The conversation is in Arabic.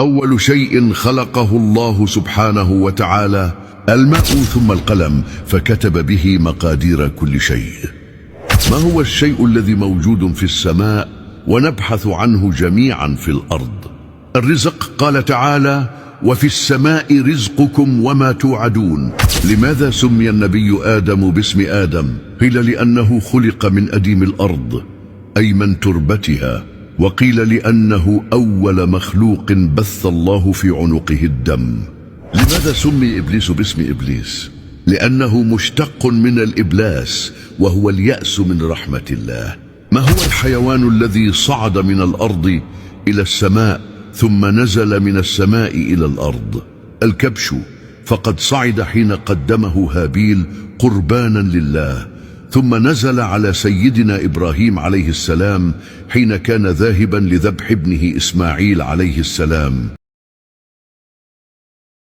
أول شيء خلقه الله سبحانه وتعالى الماء ثم القلم، فكتب به مقادير كل شيء. ما هو الشيء الذي موجود في السماء ونبحث عنه جميعا في الأرض؟ الرزق. قال تعالى: وفي السماء رزقكم وما توعدون. لماذا سمي النبي آدم باسم آدم؟ قيل لأنه خلق من أديم الأرض، أي من تربتها، وقيل لأنه أول مخلوق بث الله في عنقه الدم. لماذا سمي إبليس باسم إبليس؟ لأنه مشتق من الإبلاس، وهو اليأس من رحمة الله. ما هو الحيوان الذي صعد من الأرض إلى السماء ثم نزل من السماء إلى الأرض؟ الكبش، فقد صعد حين قدمه هابيل قربانا لله، ثم نزل على سيدنا إبراهيم عليه السلام حين كان ذاهبا لذبح ابنه إسماعيل عليه السلام.